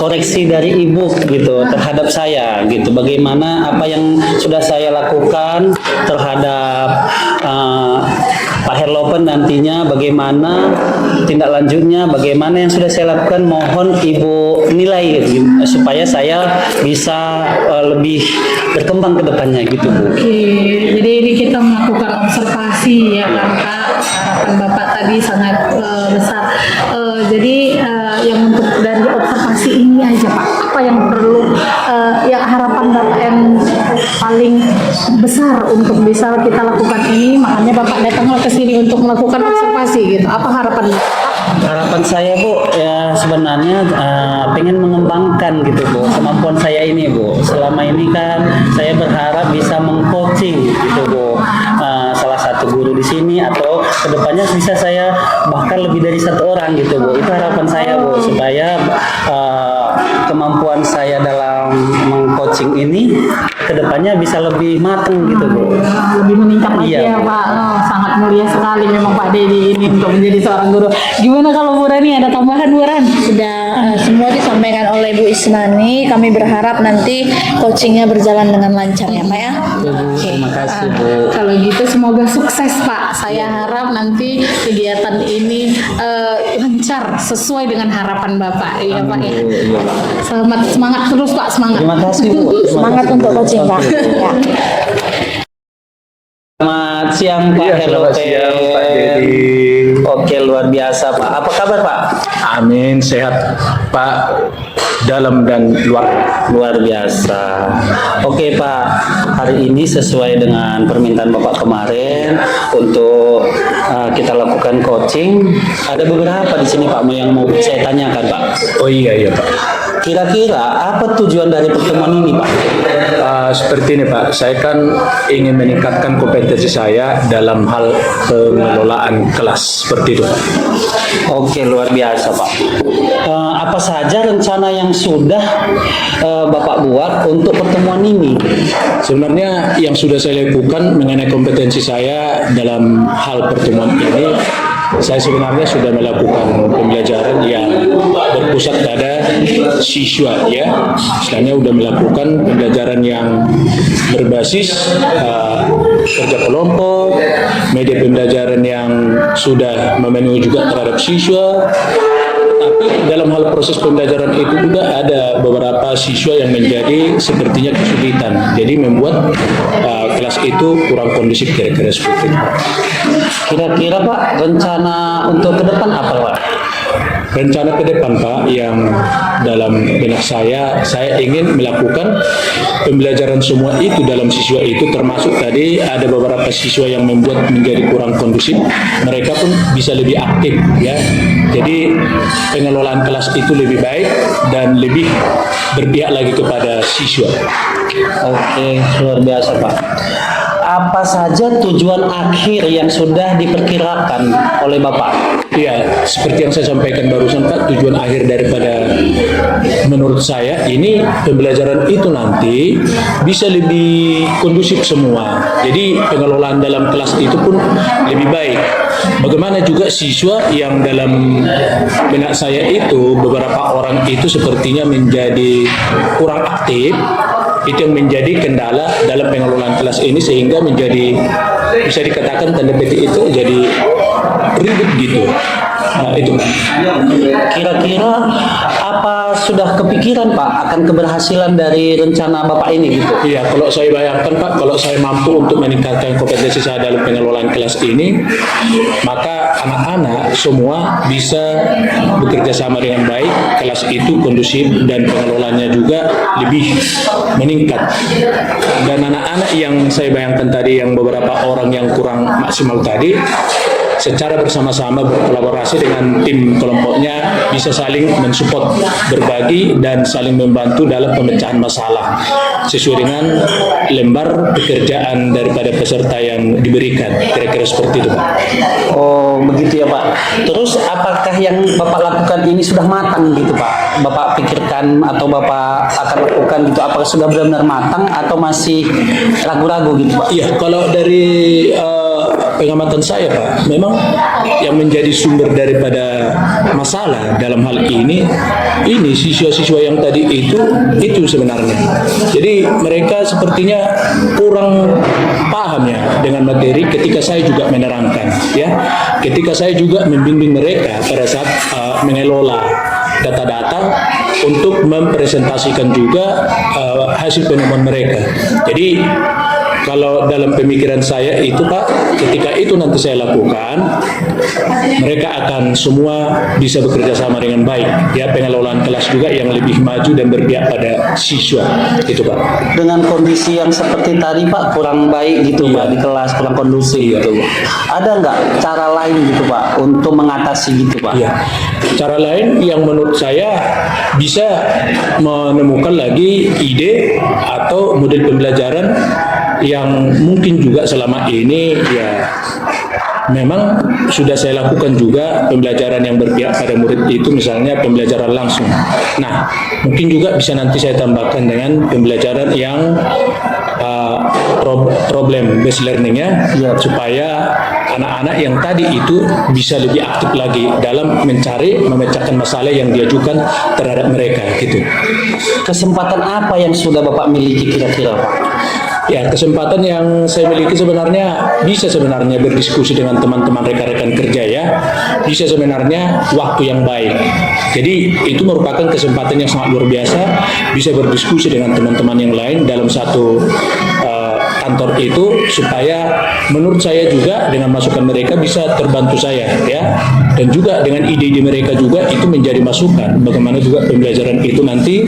koreksi dari ibu gitu terhadap saya gitu, bagaimana apa yang sudah saya lakukan terhadap Pak Herlopen nantinya, bagaimana tindak lanjutnya, bagaimana yang sudah saya lakukan, mohon ibu nilai gitu, supaya saya bisa lebih berkembang ke depannya gitu Bu. Oke, jadi ini kita melakukan observasi ya kan Pak. Harapan Bapak tadi sangat besar. Jadi yang untuk dari observasi ini aja Pak, apa yang perlu yang harapan Bapak yang paling besar untuk bisa kita lakukan ini, makanya Bapak datanglah ke sini untuk melakukan observasi gitu. Apa harapan Bapak? Harapan saya Bu ya sebenarnya pengen mengembangkan gitu Bu kemampuan saya ini Bu. Selama ini kan saya berharap bisa mengcoaching gitu Bu salah satu guru di sini, atau kedepannya bisa saya bahkan lebih dari satu orang gitu Bu. Itu harapan saya Bu, supaya kemampuan saya dalam mengcoaching ini kedepannya bisa lebih matang gitu Bu. Lebih meningkat lagi Iya, ya Bu. Pak. Sangat mulia sekali memang Pak Dedi ini untuk menjadi seorang guru. Gimana kalau Bu Rani, ada tambahan Bu Ran? Sudah semua disampaikan oleh Bu Isnani. Kami berharap nanti coachingnya berjalan dengan lancar ya Pak ya. Terima kasih Bu. Kalau gitu semoga sukses Pak. Saya harap nanti kegiatan ini lancar sesuai dengan harapan Bapak ya Pak ya. Selamat, semangat terus Pak, semangat. Terima kasih Bu. Semangat untuk coaching Pak. Ya. Selamat siang Pak Iya, selamat Herlopen. siang, Pak Dedi. Oke, luar biasa Pak. Apa kabar Pak? Amin, sehat Pak, dalam dan luar. Luar biasa. Oke Pak, hari ini sesuai dengan permintaan Bapak kemarin untuk kita lakukan coaching. Ada beberapa di sini Pak yang mau saya tanyakan Pak. Oh iya Pak. Kira-kira apa tujuan dari pertemuan ini Pak? Seperti ini Pak, saya kan ingin meningkatkan kompetensi saya dalam hal pengelolaan kelas, seperti itu Pak. Oke, luar biasa Pak. Apa saja rencana yang sudah Bapak buat untuk pertemuan ini? Sebenarnya yang sudah saya lakukan mengenai kompetensi saya dalam hal pertemuan ini, saya sebenarnya sudah melakukan pembelajaran yang berpusat pada siswa ya. Istilahnya sudah melakukan pembelajaran yang berbasis kerja kelompok, media pembelajaran yang sudah memenuhi juga terhadap siswa. Tapi dalam hal proses pembelajaran itu juga ada beberapa siswa yang menjadi sepertinya kesulitan. Jadi membuat kelas itu kurang kondusif kira-kira seperti itu. Kira-kira Pak, rencana untuk ke depan apa Pak? Rencana ke depan Pak yang dalam benak saya ingin melakukan pembelajaran semua itu dalam siswa itu, termasuk tadi ada beberapa siswa yang membuat menjadi kurang kondusif, mereka pun bisa lebih aktif ya. Jadi pengelolaan kelas itu lebih baik dan lebih berpihak lagi kepada siswa. Oke, luar biasa Pak. Apa saja tujuan akhir yang sudah diperkirakan oleh Bapak? Ya, seperti yang saya sampaikan barusan Pak, tujuan akhir daripada menurut saya ini pembelajaran itu nanti bisa lebih kondusif semua. Jadi pengelolaan dalam kelas itu pun lebih baik. Bagaimana juga siswa yang dalam benak saya itu beberapa orang itu sepertinya menjadi kurang aktif, itu yang menjadi kendala dalam pengelolaan kelas ini sehingga menjadi bisa dikatakan tanda petik itu jadi ribut gitu. Nah, itu. Kira-kira apa sudah kepikiran Pak akan keberhasilan dari rencana Bapak ini gitu? Iya, kalau saya bayangkan Pak, kalau saya mampu untuk meningkatkan kompetensi saya dalam pengelolaan kelas ini, maka anak-anak semua bisa bekerja sama dengan baik, kelas itu kondusif dan pengelolaannya juga lebih meningkat. Dan anak-anak yang saya bayangkan tadi, yang beberapa orang yang kurang maksimal tadi, secara bersama-sama berkolaborasi dengan tim kelompoknya bisa saling mensupport, berbagi dan saling membantu dalam pemecahan masalah sesuai dengan lembar pekerjaan daripada peserta yang diberikan, kira-kira seperti itu Pak. Oh begitu ya Pak. Terus apakah yang Bapak lakukan ini sudah matang gitu Pak? Bapak pikirkan atau Bapak akan lakukan gitu, apakah sudah benar-benar matang atau masih ragu-ragu gitu Pak? Iya, kalau dari pengamatan saya Pak, memang yang menjadi sumber daripada masalah dalam hal ini siswa-siswa yang tadi itu sebenarnya. Jadi mereka sepertinya kurang paham ya dengan materi ketika saya juga menerangkan ya. Ketika saya juga membimbing mereka pada saat mengelola data-data untuk mempresentasikan juga hasil penemuan mereka. Jadi kalau dalam pemikiran saya itu Pak, ketika itu nanti saya lakukan, mereka akan semua bisa bekerja sama dengan baik. Ya, pengelolaan kelas juga yang lebih maju dan berpihak pada siswa. Itu Pak. Dengan kondisi yang seperti tadi Pak, kurang baik gitu Pak, di kelas kurang kondusif gitu. Ada nggak cara lain gitu Pak untuk mengatasi gitu Pak? Ya, cara lain yang menurut saya bisa menemukan lagi ide atau model pembelajaran yang mungkin juga selama ini ya memang sudah saya lakukan juga pembelajaran yang berpihak pada murid itu, misalnya pembelajaran langsung. Nah, mungkin juga bisa nanti saya tambahkan dengan pembelajaran yang problem based learning-nya ya, supaya anak-anak yang tadi itu bisa lebih aktif lagi dalam memecahkan masalah yang diajukan terhadap mereka gitu. Kesempatan apa yang sudah Bapak miliki kira-kira Pak? Ya, kesempatan yang saya miliki sebenarnya bisa sebenarnya berdiskusi dengan teman-teman rekan-rekan kerja ya. Bisa sebenarnya waktu yang baik. Jadi itu merupakan kesempatan yang sangat luar biasa, bisa berdiskusi dengan teman-teman yang lain dalam satu kantor itu, supaya menurut saya juga dengan masukan mereka bisa terbantu saya ya. Dan juga dengan ide-ide mereka juga itu menjadi masukan bagaimana juga pembelajaran itu nanti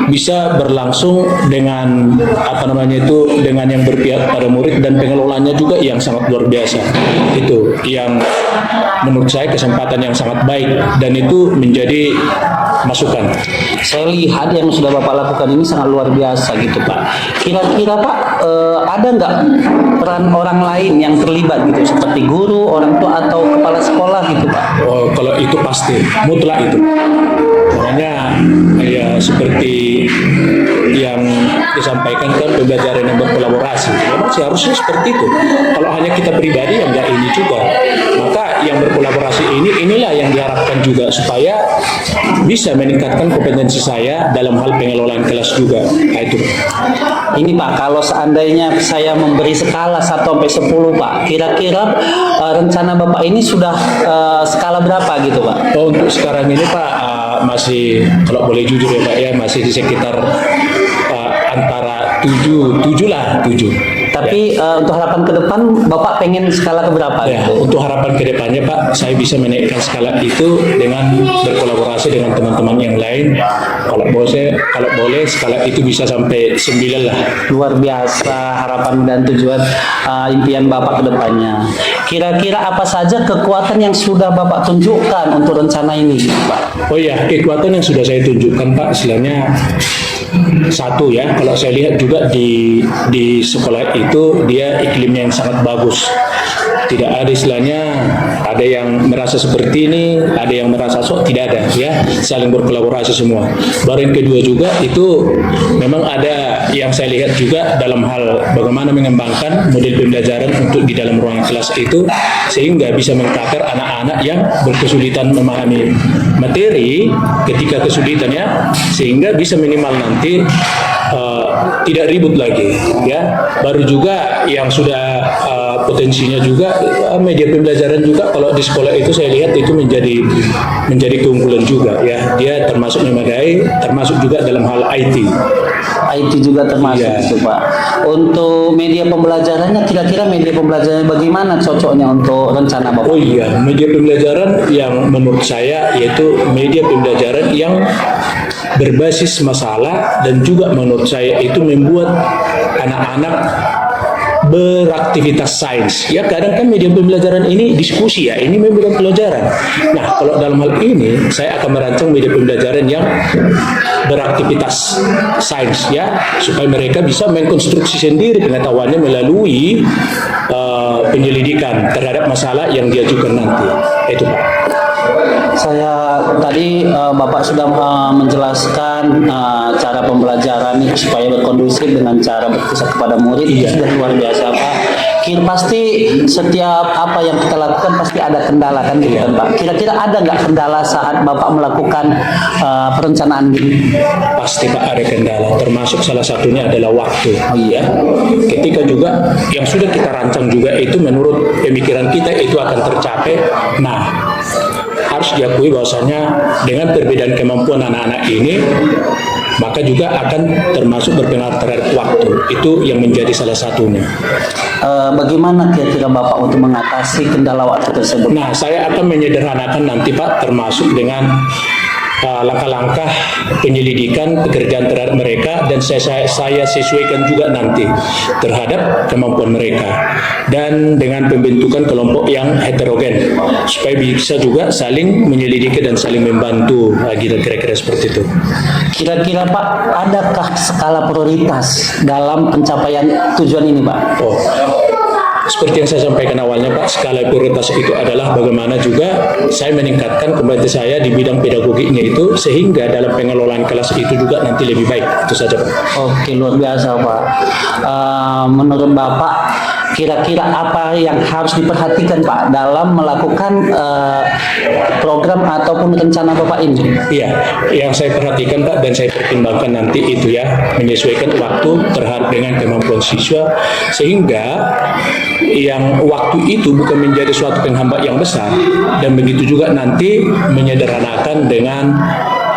bisa berlangsung dengan dengan yang berpihak pada murid dan pengelolaannya juga yang sangat luar biasa. Itu yang menurut saya kesempatan yang sangat baik dan itu menjadi masukan. Saya lihat yang sudah Bapak lakukan ini sangat luar biasa gitu Pak. Kira-kira Pak ada nggak peran orang lain yang terlibat gitu, seperti guru, orang tua atau kepala sekolah gitu Pak? Oh, kalau itu pasti mutlak itu. Sebenarnya ya seperti yang disampaikan kan, pembelajaran yang berkolaborasi. Memang seharusnya seperti itu. Kalau hanya kita pribadi yang enggak ini juga. Maka yang berkolaborasi inilah yang diharapkan juga supaya bisa meningkatkan kompetensi saya dalam hal pengelolaan kelas juga. Nah, itu. Ini Pak, kalau seandainya saya memberi skala 1 sampai 10 Pak, kira-kira rencana Bapak ini sudah skala berapa gitu Pak? Oh, untuk sekarang ini Pak masih, kalau boleh jujur ya Pak ya, masih di sekitar antara 7 lah 7. Tapi untuk harapan ke depan Bapak pengen skala ke berapa Ya, gitu? untuk harapan kedepannya Pak, saya bisa menaikkan skala itu dengan berkolaborasi dengan teman-teman yang lain. Kalau boleh skala itu bisa sampai 9 lah. Luar biasa harapan dan tujuan impian Bapak ke depannya. Kira-kira apa saja kekuatan yang sudah Bapak tunjukkan untuk rencana ini Pak? Oh ya, kekuatan yang sudah saya tunjukkan Pak, istilahnya satu ya, kalau saya lihat juga di sekolah itu dia iklimnya yang sangat bagus. Tidak ada istilahnya ada yang merasa seperti ini, ada yang merasa sok, tidak ada ya, saling berkolaborasi semua. Baru yang kedua juga itu memang ada yang saya lihat juga dalam hal bagaimana mengembangkan model pembelajaran untuk di dalam ruangan kelas itu sehingga bisa mengtakar anak-anak yang berkesulitan memahami materi ketika kesulitannya, sehingga bisa minimal nanti tidak ribut lagi ya. Baru juga yang sudah potensinya juga media pembelajaran juga kalau di sekolah itu saya lihat itu menjadi keunggulan juga ya. Dia termasuk memadai, termasuk juga dalam hal IT. IT juga termasuk Iya. itu Pak. Untuk media pembelajarannya, kira-kira media pembelajarannya bagaimana cocoknya untuk rencana Bapak? Oh iya, media pembelajaran yang menurut saya yaitu media pembelajaran yang berbasis masalah dan juga menurut saya itu membuat anak-anak beraktivitas sains. Ya kadang kan media pembelajaran ini diskusi ya, ini media pembelajaran. Nah kalau dalam hal ini saya akan merancang media pembelajaran yang beraktivitas sains ya, supaya mereka bisa mengkonstruksi sendiri pengetahuannya melalui penyelidikan terhadap masalah yang diajukan nanti. Itu Pak. Saya tadi Bapak sudah menjelaskan cara pembelajaran supaya berkondusif dengan cara berpusat kepada murid. Itu sudah luar biasa Pak. Pasti setiap apa yang kita lakukan pasti ada kendala kan gitu kan Pak. Kira-kira ada nggak kendala saat Bapak melakukan perencanaan gini? Pasti Pak ada kendala, termasuk salah satunya adalah waktu. Oh iya. Ketika juga yang sudah kita rancang juga itu menurut pemikiran kita itu akan tercapai. Nah, harus diakui bahwasanya dengan perbedaan kemampuan anak-anak ini maka juga akan termasuk berpengaruh terhadap waktu. Itu yang menjadi salah satunya. Bagaimana kira-kira Bapak untuk mengatasi kendala waktu tersebut? Nah, saya akan menyederhanakan nanti Pak, termasuk dengan langkah-langkah penyelidikan pekerjaan terhadap mereka, dan saya sesuaikan juga nanti terhadap kemampuan mereka, dan dengan pembentukan kelompok yang heterogen supaya bisa juga saling menyelidiki dan saling membantu, gitu kira-kira seperti itu. Kira-kira Pak, adakah skala prioritas dalam pencapaian tujuan ini Pak? Oh, seperti yang saya sampaikan awalnya Pak, skala prioritas itu adalah bagaimana juga saya meningkatkan kompetensi saya di bidang pedagogiknya itu sehingga dalam pengelolaan kelas itu juga nanti lebih baik. Itu saja Pak. Oke, luar biasa Pak. Menurut Bapak, kira-kira apa yang harus diperhatikan Pak dalam melakukan program ataupun rencana Bapak ini? Iya, yang saya perhatikan Pak dan saya pertimbangkan nanti itu ya, menyesuaikan waktu terhadap dengan kemampuan siswa sehingga yang waktu itu bukan menjadi suatu penghambat yang besar, dan begitu juga nanti menyederhanakan dengan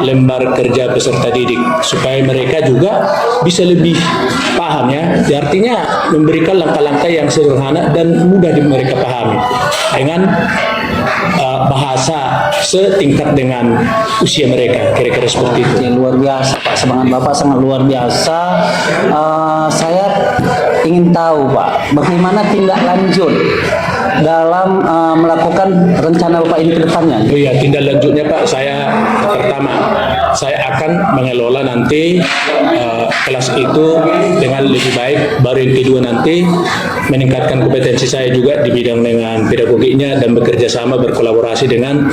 lembar kerja peserta didik supaya mereka juga bisa lebih paham ya. Artinya memberikan langkah-langkah yang sederhana dan mudah mereka pahami dengan bahasa setingkat dengan usia mereka, kira-kira seperti itu. Oke, luar biasa Pak, semangat Bapak sangat luar biasa. Saya ingin tahu Pak, bagaimana tindak lanjut dalam melakukan rencana Bapak ini ke depannya? Oh iya, tindak lanjutnya Pak, saya pertama saya akan mengelola nanti kelas itu dengan lebih baik. Baru yang kedua nanti meningkatkan kompetensi saya juga di bidang dengan pedagogiknya dan bekerja sama berkolaborasi dengan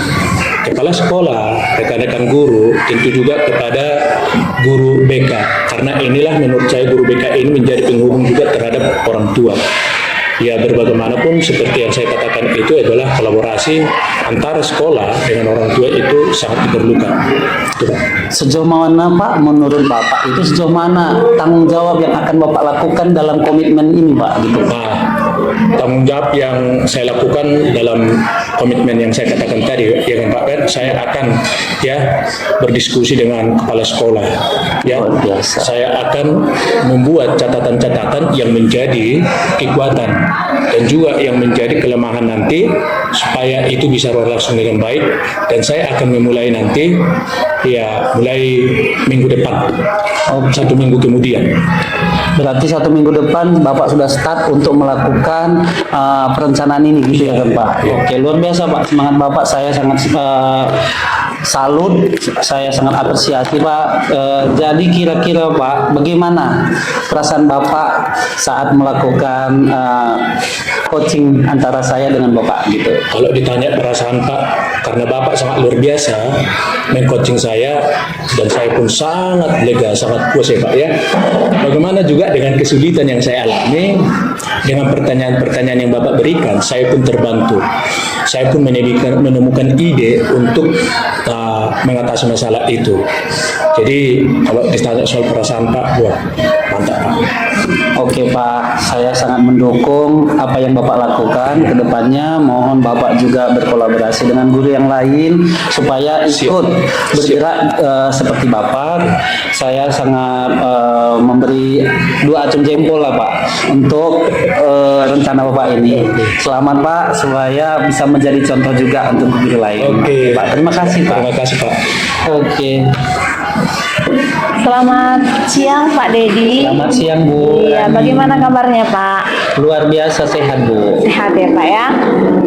kepala sekolah, rekan-rekan guru, tentu juga kepada guru BK. Karena inilah menurut saya guru BK ini menjadi penghubung juga terhadap orang tua. Ya berbagaimanapun seperti yang saya katakan itu adalah kolaborasi antara sekolah dengan orang tua itu sangat diperlukan. Itu, Pak. Sejauh mana Pak, menurut Bapak itu sejauh mana tanggung jawab yang akan Bapak lakukan dalam komitmen ini Pak gitu? Nah, tanggung jawab yang saya lakukan dalam komitmen yang saya katakan tadi, ya kan Pak Ben, saya akan berdiskusi dengan kepala sekolah. Ya, Luar biasa. saya akan membuat catatan-catatan yang menjadi kekuatan dan juga yang menjadi kelemahan nanti supaya itu bisa berlangsung dengan baik, dan saya akan memulai nanti mulai minggu depan, 1 minggu kemudian. Berarti 1 minggu depan Bapak sudah start untuk melakukan perencanaan ini gitu ya kan Pak? Oke, luar biasa Pak, semangat Bapak saya sangat salut, saya sangat apresiasi Pak. Jadi kira-kira Pak, bagaimana perasaan Bapak saat melakukan coaching antara saya dengan Bapak gitu? Kalau ditanya perasaan Pak, karena Bapak sangat luar biasa meng-coaching saya, dan saya pun sangat lega, sangat puas ya Pak ya. Bagaimana juga dengan kesulitan yang saya alami, dengan pertanyaan-pertanyaan yang Bapak berikan, saya pun terbantu. Saya pun menemukan ide untuk mengatasi masalah itu. Jadi kalau ditanya soal perasaan Pak, wah mantap Pak. Oke Pak, saya sangat mendukung apa yang Bapak lakukan ke depannya. Mohon Bapak juga berkolaborasi dengan guru yang lain supaya ikut bergerak seperti Bapak. Saya sangat memberi 2 acung jempol lah Pak untuk rencana Bapak ini. Selamat Pak, supaya bisa menjadi contoh juga untuk guru lain. Oke Pak, terima kasih Pak. Terima kasih Pak. Oke, Selamat siang Pak Dedi. selamat siang Bu. Iya, bagaimana kabarnya Pak? Luar biasa sehat Bu. Sehat ya Pak ya?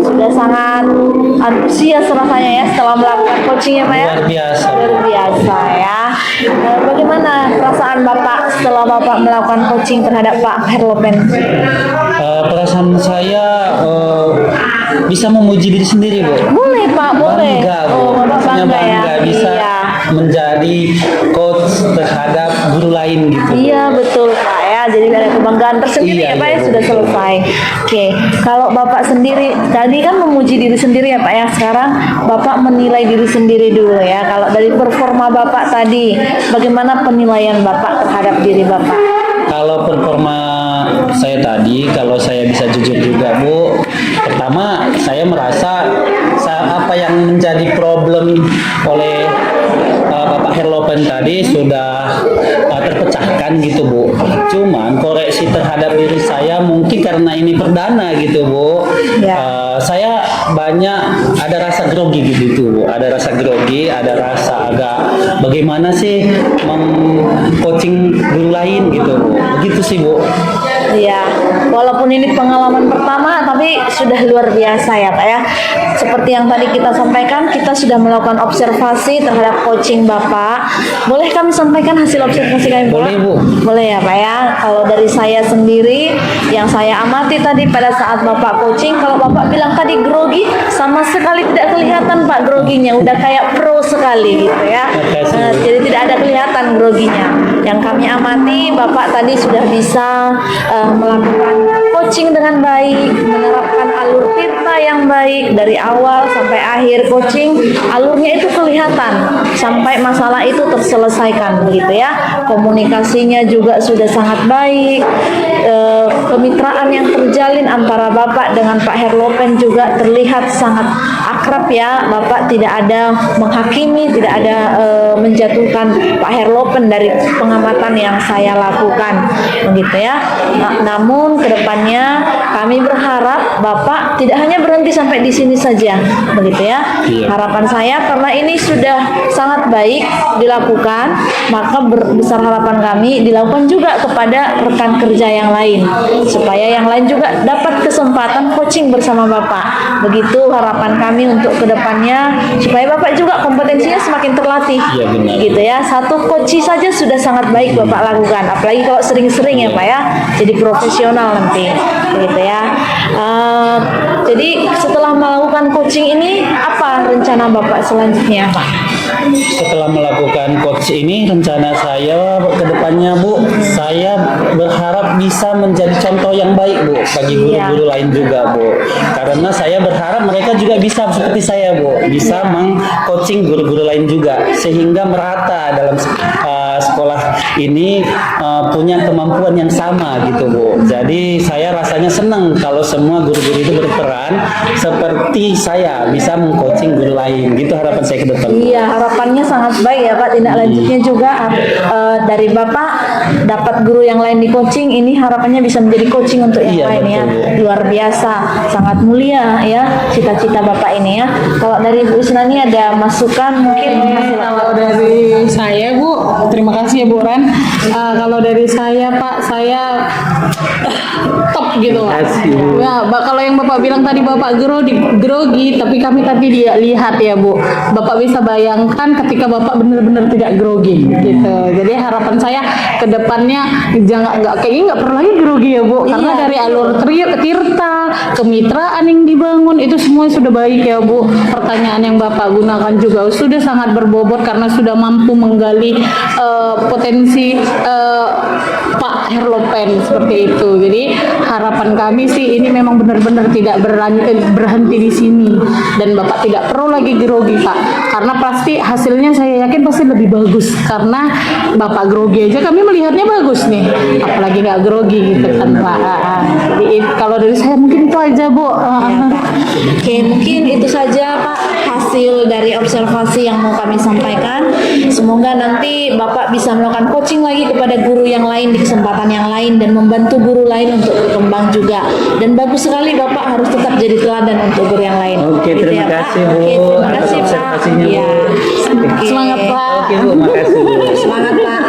Sudah sangat antusias rasanya ya setelah melakukan coaching ya Pak ya? Luar biasa. Luar biasa ya. Bagaimana perasaan Bapak setelah Bapak melakukan coaching terhadap Pak Herlopen? Perasaan saya bisa memuji diri sendiri Bu. Boleh Pak, boleh. Bangga Bu. Oh, Bapak Rasanya bangga ya? bangga bisa Iya. menjadi coach terhadap guru lain gitu. Iya betul Pak ya, jadi ada kebanggaan tersendiri Iya, ya Pak iya, ya, Bu. sudah selesai. Oke, kalau Bapak sendiri tadi kan memuji diri sendiri ya Pak ya, sekarang Bapak menilai diri sendiri dulu ya. Kalau dari performa Bapak tadi, bagaimana penilaian Bapak terhadap diri Bapak? Kalau performa saya tadi, kalau saya bisa jujur juga Bu, pertama saya merasa apa yang menjadi problem oleh Bapak Herlopen tadi sudah terpecahkan gitu Bu. Cuman koreksi terhadap diri saya mungkin karena ini perdana gitu Bu. Ya. Saya banyak ada rasa grogi gitu Bu. Ada rasa grogi, ada rasa agak bagaimana sih coaching guru lain gitu Bu. Begitu sih Bu. Iya, walaupun ini pengalaman pertama, tapi sudah luar biasa ya Pak ya. Seperti yang tadi kita sampaikan, kita sudah melakukan observasi terhadap coaching Bapak. Boleh kami sampaikan hasil observasi kami Pak? Boleh, Bu. Boleh ya Pak ya. Kalau dari saya sendiri, yang saya amati tadi pada saat Bapak coaching, kalau Bapak bilang tadi grogi, sama sekali tidak kelihatan Pak groginya. Udah kayak pro sekali gitu ya. Makasih, Bu. Jadi tidak ada kelihatan groginya. Yang kami amati, Bapak tadi sudah bisa melakukan coaching dengan baik, menerapkan alur tirta yang baik dari awal sampai akhir coaching, alurnya itu kelihatan sampai masalah itu terselesaikan begitu ya. Komunikasinya juga sudah sangat baik, kemitraan yang terjalin antara Bapak dengan Pak Herlopen juga terlihat sangat akrab ya. Bapak tidak ada menghakimi, tidak ada menjatuhkan Pak Herlopen dari pengamatan yang saya lakukan begitu ya. Namun kedepannya kami berharap Bapak tidak hanya berhenti sampai di sini saja begitu ya. Iya. Harapan saya karena ini sudah sangat baik dilakukan, maka besar harapan kami dilakukan juga kepada rekan kerja yang lain supaya yang lain juga dapat kesempatan coaching bersama Bapak. Begitu harapan kami untuk kedepannya supaya Bapak juga kompetensinya semakin terlatih. Iya, benar. Gitu ya. Satu koci saja sudah sangat baik Bapak lakukan. Apalagi kalau sering-sering ya Pak ya. Jadi profesional nanti. Gitu ya. Jadi setelah melakukan coaching ini apa rencana Bapak selanjutnya Pak? Setelah melakukan coach ini, rencana saya ke depannya Bu, saya berharap bisa menjadi contoh yang baik Bu bagi guru-guru lain juga Bu. Karena saya berharap mereka juga bisa seperti saya Bu, bisa meng-coaching guru-guru lain juga sehingga merata dalam sekolah ini punya kemampuan yang sama gitu Bu. Jadi saya rasanya senang kalau semua guru-guru itu berperan seperti saya bisa meng-coaching guru lain. Gitu harapan saya ke depan. Iya, harapannya sangat baik ya Pak. Tindak lanjutnya juga dari Bapak dapat guru yang lain di coaching, ini harapannya bisa menjadi coaching untuk yang Iya, lain ya. betul. Luar biasa, sangat mulia ya cita-cita Bapak ini ya. Kalau dari Bu Isnani ada masukan mungkin Kalau dari saya Bu, terima kasih ya Bu Ran. Kalau dari saya Pak, saya top gitu Pak. Ya, kalau yang Bapak bilang tadi Bapak grogi, tapi kami tadi dia lihat ya Bu. Bapak bisa bayangkan ketika Bapak benar-benar tidak grogi gitu. Jadi harapan saya ke depannya kayaknya nggak perlu lagi grogi ya Bu. Karena dari alur tirta, kemitraan yang dibangun itu semua sudah baik ya Bu. Pertanyaan yang Bapak gunakan juga sudah sangat berbobot karena sudah mampu menggali potensi Pak Herlopen seperti itu. Jadi harapan kami sih ini memang benar-benar tidak berhenti di sini dan Bapak tidak perlu lagi grogi Pak, karena pasti hasilnya saya yakin pasti lebih bagus karena Bapak grogi aja kami melihatnya bagus nih, apalagi nggak grogi gitu kan Pak. Jadi kalau dari saya mungkin itu aja Bu. Oke, mungkin itu saja Pak hasil dari observasi yang mau kami sampaikan. Semoga nanti Bapak bisa melakukan coaching lagi kepada guru yang lain di kesempatan yang lain dan membantu guru lain untuk berkembang juga. Dan bagus sekali Bapak harus tetap jadi teladan untuk guru yang lain. Oke, Gitu terima ya, Pak. kasih, Bu, Oke, terima atas kasih Pak. observasinya, Bu. Iya. Oke. Semangat Pak. Oke Bu, makasih Bu. Semangat Pak.